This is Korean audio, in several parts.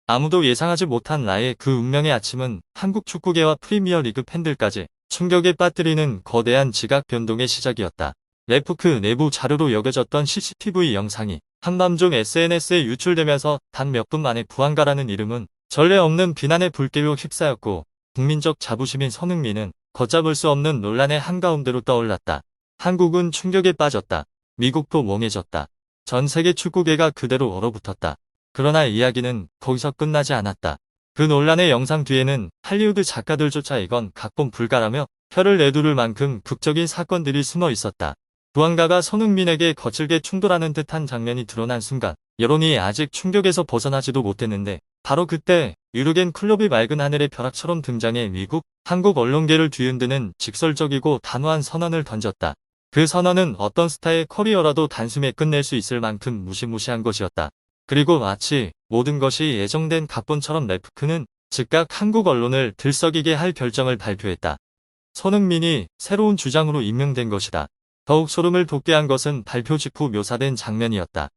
아무도 예상하지 못한 나의 그 운명의 아침은 한국 축구계와 프리미어리그 팬들까지 충격에 빠뜨리는 거대한 지각 변동의 시작이었다. 레프크 내부 자료로 여겨졌던 CCTV 영상이 한밤중 SNS에 유출되면서 단 몇 분 만에 부한가라는 이름은 전례 없는 비난의 불길로 휩싸였고, 국민적 자부심인 손흥민은 걷잡을 수 없는 논란의 한가운데로 떠올랐다. 한국은 충격에 빠졌다. 미국도 멍해졌다. 전 세계 축구계가 그대로 얼어붙었다. 그러나 이야기는 거기서 끝나지 않았다. 그 논란의 영상 뒤에는 할리우드 작가들조차 이건 각본 불가라며 혀를 내두를 만큼 극적인 사건들이 숨어 있었다. 부한가가 손흥민에게 거칠게 충돌하는 듯한 장면이 드러난 순간 여론이 아직 충격에서 벗어나지도 못했는데, 바로 그때 유르겐 클롭이 맑은 하늘의 벼락처럼 등장해 미국, 한국 언론계를 뒤흔드는 직설적이고 단호한 선언을 던졌다. 그 선언은 어떤 스타의 커리어라도 단숨에 끝낼 수 있을 만큼 무시무시한 것이었다. 그리고 마치 모든 것이 예정된 각본처럼 레프크는 즉각 한국 언론을 들썩이게 할 결정을 발표했다. 손흥민이 새로운 주장으로 임명된 것이다. 더욱 소름을 돋게 한 것은 발표 직후 묘사된 장면이었다.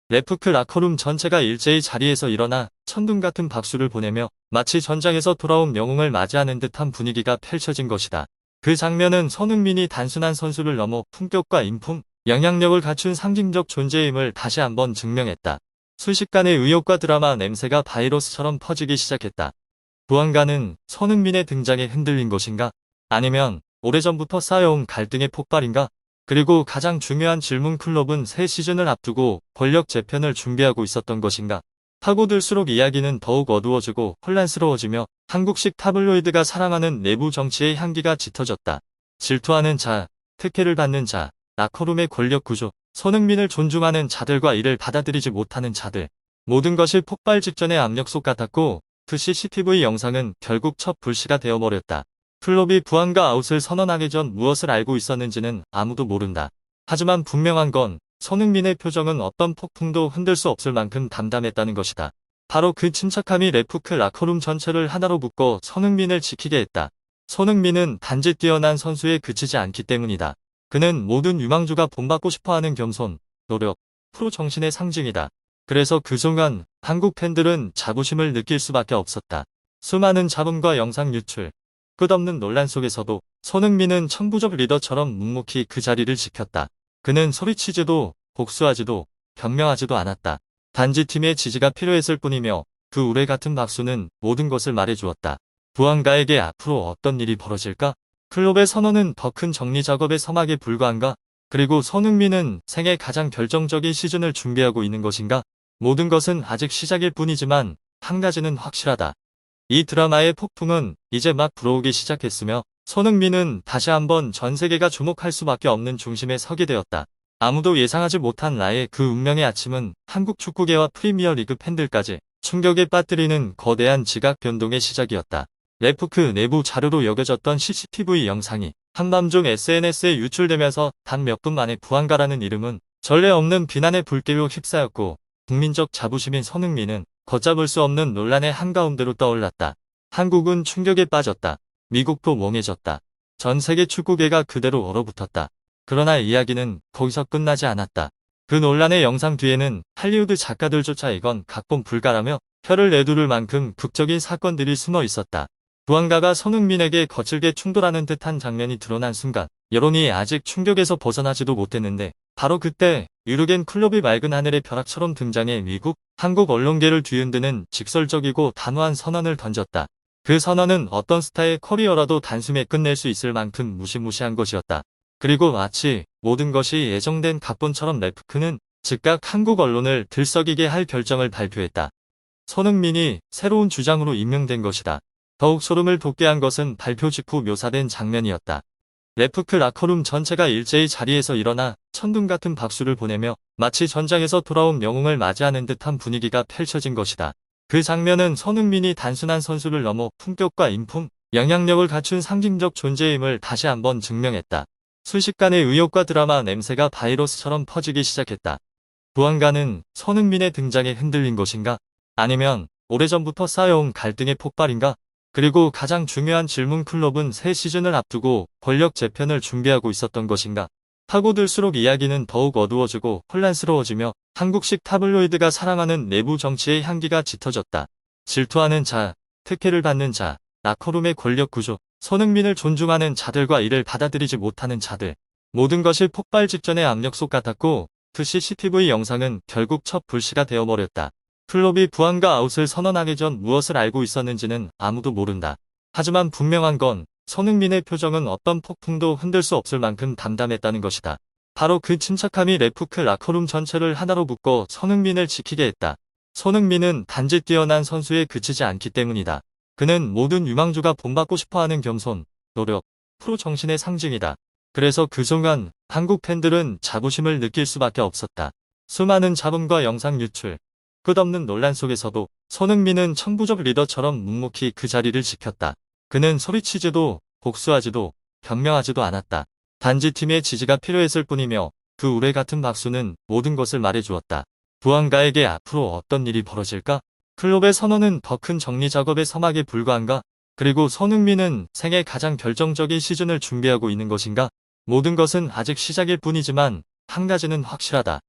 레프크 라커룸 전체가 일제히 자리에서 일어나 천둥 같은 박수를 보내며 마치 전장에서 돌아온 영웅을 맞이하는 듯한 분위기가 펼쳐진 것이다. 그 장면은 손흥민이 단순한 선수를 넘어 품격과 인품, 영향력을 갖춘 상징적 존재임을 다시 한번 증명했다. 순식간에 의혹과 드라마 냄새가 바이러스처럼 퍼지기 시작했다. 부한가는 손흥민의 등장에 흔들린 것인가? 아니면 오래전부터 쌓여온 갈등의 폭발인가? 그리고 가장 중요한 질문, 클럽은 새 시즌을 앞두고 권력 재편을 준비하고 있었던 것인가? 파고들수록 이야기는 더욱 어두워지고 혼란스러워지며 한국식 타블로이드가 사랑하는 내부 정치의 향기가 짙어졌다. 질투하는 자, 특혜를 받는 자, 라커룸의 권력 구조, 손흥민을 존중하는 자들과 이를 받아들이지 못하는 자들. 모든 것이 폭발 직전의 압력솥 같았고, 그 CCTV 영상은 결국 첫 불씨가 되어버렸다. 클롭이 부한가 아웃을 선언하기 전 무엇을 알고 있었는지는 아무도 모른다. 하지만 분명한 건 손흥민의 표정은 어떤 폭풍도 흔들 수 없을 만큼 담담했다는 것이다. 바로 그 침착함이 레프크 라커룸 전체를 하나로 묶어 손흥민을 지키게 했다. 손흥민은 단지 뛰어난 선수에 그치지 않기 때문이다. 그는 모든 유망주가 본받고 싶어하는 겸손, 노력, 프로 정신의 상징이다. 그래서 그 순간 한국 팬들은 자부심을 느낄 수밖에 없었다. 수많은 잡음과 영상 유출, 끝없는 논란 속에서도 손흥민은 천부적 리더처럼 묵묵히 그 자리를 지켰다. 그는 소리치지도 복수하지도 변명하지도 않았다. 단지 팀의 지지가 필요했을 뿐이며 그 우레 같은 박수는 모든 것을 말해주었다. 부한가에게 앞으로 어떤 일이 벌어질까? 클롭의 선언은 더 큰 정리 작업의 서막에 불과한가? 그리고 손흥민은 생애 가장 결정적인 시즌을 준비하고 있는 것인가? 모든 것은 아직 시작일 뿐이지만 한 가지는 확실하다. 이 드라마의 폭풍은 이제 막 불어오기 시작했으며 손흥민은 다시 한번 전 세계가 주목할 수밖에 없는 중심에 서게 되었다. 아무도 예상하지 못한 나의 그 운명의 아침은 한국 축구계와 프리미어리그 팬들까지 충격에 빠뜨리는 거대한 지각 변동의 시작이었다. 레프크 내부 자료로 여겨졌던 CCTV 영상이 한밤중 SNS에 유출되면서 단 몇 분 만에 부한가라는 이름은 전례 없는 비난의 불길로 휩싸였고, 국민적 자부심인 손흥민은 걷잡을 수 없는 논란의 한가운데로 떠올랐다. 한국은 충격에 빠졌다. 미국도 멍해졌다. 전 세계 축구계가 그대로 얼어붙었다. 그러나 이야기는 거기서 끝나지 않았다. 그 논란의 영상 뒤에는 할리우드 작가들조차 이건 각본 불가라며 혀를 내두를 만큼 극적인 사건들이 숨어 있었다. 부한가가 손흥민에게 거칠게 충돌하는 듯한 장면이 드러난 순간 여론이 아직 충격에서 벗어나지도 못했는데, 바로 그때 유르겐 클롭이 맑은 하늘의 벼락처럼 등장해 미국, 한국 언론계를 뒤흔드는 직설적이고 단호한 선언을 던졌다. 그 선언은 어떤 스타의 커리어라도 단숨에 끝낼 수 있을 만큼 무시무시한 것이었다. 그리고 마치 모든 것이 예정된 각본처럼 레프크는 즉각 한국 언론을 들썩이게 할 결정을 발표했다. 손흥민이 새로운 주장으로 임명된 것이다. 더욱 소름을 돋게 한 것은 발표 직후 묘사된 장면이었다. 레프크 라커룸 전체가 일제히 자리에서 일어나 천둥 같은 박수를 보내며 마치 전장에서 돌아온 영웅을 맞이하는 듯한 분위기가 펼쳐진 것이다. 그 장면은 손흥민이 단순한 선수를 넘어 품격과 인품, 영향력을 갖춘 상징적 존재임을 다시 한번 증명했다. 순식간에 의혹과 드라마 냄새가 바이러스처럼 퍼지기 시작했다. 부한가는 손흥민의 등장에 흔들린 것인가? 아니면 오래전부터 쌓여온 갈등의 폭발인가? 그리고 가장 중요한 질문, 클럽은 새 시즌을 앞두고 권력 재편을 준비하고 있었던 것인가? 파고들수록 이야기는 더욱 어두워지고 혼란스러워지며 한국식 타블로이드가 사랑하는 내부 정치의 향기가 짙어졌다. 질투하는 자, 특혜를 받는 자, 라커룸의 권력 구조, 손흥민을 존중하는 자들과 이를 받아들이지 못하는 자들. 모든 것이 폭발 직전의 압력솥 같았고 그 CCTV 영상은 결국 첫 불씨가 되어버렸다. 클롭이 부안과 아웃을 선언하기 전 무엇을 알고 있었는지는 아무도 모른다. 하지만 분명한 건 손흥민의 표정은 어떤 폭풍도 흔들 수 없을 만큼 담담했다는 것이다. 바로 그 침착함이 레프크 라커룸 전체를 하나로 묶어 손흥민을 지키게 했다. 손흥민은 단지 뛰어난 선수에 그치지 않기 때문이다. 그는 모든 유망주가 본받고 싶어하는 겸손, 노력, 프로 정신의 상징이다. 그래서 그 순간 한국 팬들은 자부심을 느낄 수밖에 없었다. 수많은 잡음과 영상 유출, 끝없는 논란 속에서도 손흥민은 천부적 리더처럼 묵묵히 그 자리를 지켰다. 그는 소리치지도 복수하지도 변명하지도 않았다. 단지 팀의 지지가 필요했을 뿐이며 그 우레 같은 박수는 모든 것을 말해주었다. 부안가에게 앞으로 어떤 일이 벌어질까? 클롭의 선언은 더 큰 정리 작업의 서막에 불과한가? 그리고 손흥민은 생애 가장 결정적인 시즌을 준비하고 있는 것인가? 모든 것은 아직 시작일 뿐이지만 한 가지는 확실하다.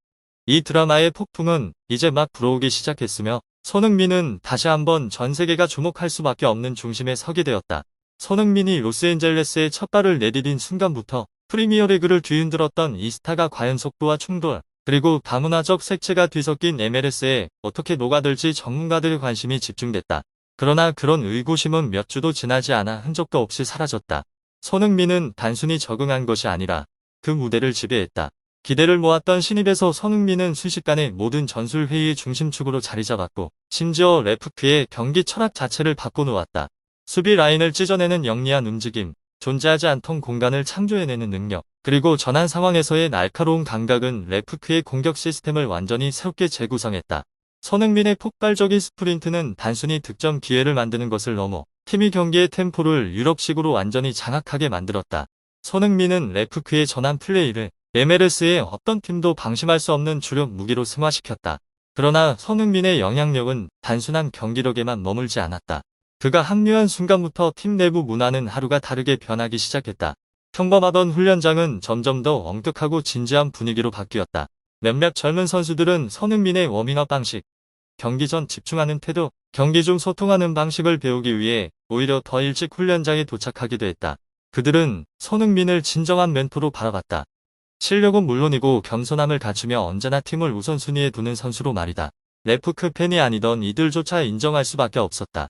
이 드라마의 폭풍은 이제 막 불어오기 시작했으며 손흥민은 다시 한번 전 세계가 주목할 수밖에 없는 중심에 서게 되었다. 손흥민이 로스앤젤레스에 첫 발을 내디딘 순간부터 프리미어리그를 뒤흔들었던 이 스타가 과연 속도와 충돌, 그리고 다문화적 색채가 뒤섞인 MLS에 어떻게 녹아들지 전문가들의 관심이 집중됐다. 그러나 그런 의구심은 몇 주도 지나지 않아 흔적도 없이 사라졌다. 손흥민은 단순히 적응한 것이 아니라 그 무대를 지배했다. 기대를 모았던 신입에서 손흥민은 순식간에 모든 전술회의의 중심축으로 자리잡았고 심지어 레프크의 경기 철학 자체를 바꿔놓았다. 수비 라인을 찢어내는 영리한 움직임, 존재하지 않던 공간을 창조해내는 능력, 그리고 전환 상황에서의 날카로운 감각은 레프크의 공격 시스템을 완전히 새롭게 재구성했다. 손흥민의 폭발적인 스프린트는 단순히 득점 기회를 만드는 것을 넘어 팀이 경기의 템포를 유럽식으로 완전히 장악하게 만들었다. 손흥민은 레프크의 전환 플레이를 MLS의 어떤 팀도 방심할 수 없는 주력 무기로 승화시켰다. 그러나 손흥민의 영향력은 단순한 경기력에만 머물지 않았다. 그가 합류한 순간부터 팀 내부 문화는 하루가 다르게 변하기 시작했다. 평범하던 훈련장은 점점 더 엄격하고 진지한 분위기로 바뀌었다. 몇몇 젊은 선수들은 손흥민의 워밍업 방식, 경기 전 집중하는 태도, 경기 중 소통하는 방식을 배우기 위해 오히려 더 일찍 훈련장에 도착하기도 했다. 그들은 손흥민을 진정한 멘토로 바라봤다. 실력은 물론이고 겸손함을 갖추며 언제나 팀을 우선순위에 두는 선수로 말이다. 레프크 팬이 아니던 이들조차 인정할 수밖에 없었다.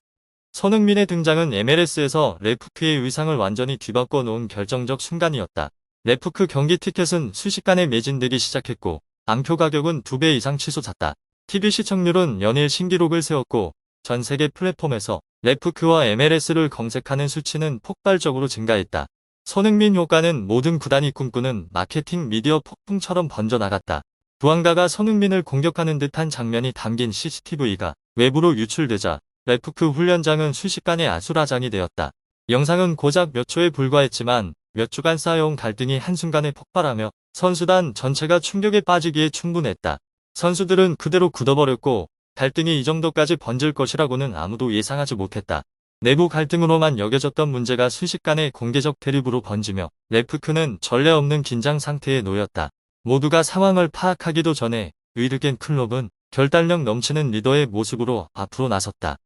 손흥민의 등장은 MLS에서 레프크의 의상을 완전히 뒤바꿔 놓은 결정적 순간이었다. 레프크 경기 티켓은 순식간에 매진되기 시작했고 앙표 가격은 2배 이상 치솟았다. TV 시청률은 연일 신기록을 세웠고 전 세계 플랫폼에서 레프크와 MLS를 검색하는 수치는 폭발적으로 증가했다. 손흥민 효과는 모든 구단이 꿈꾸는 마케팅 미디어 폭풍처럼 번져나갔다. 부안가가 손흥민을 공격하는 듯한 장면이 담긴 CCTV가 외부로 유출되자 레프크 훈련장은 순식간에 아수라장이 되었다. 영상은 고작 몇 초에 불과했지만 몇 주간 쌓여온 갈등이 한순간에 폭발하며 선수단 전체가 충격에 빠지기에 충분했다. 선수들은 그대로 굳어버렸고 갈등이 이 정도까지 번질 것이라고는 아무도 예상하지 못했다. 내부 갈등으로만 여겨졌던 문제가 순식간에 공개적 대립으로 번지며 레프크는 전례 없는 긴장 상태에 놓였다. 모두가 상황을 파악하기도 전에 의르겐 클롭은 결단력 넘치는 리더의 모습으로 앞으로 나섰다.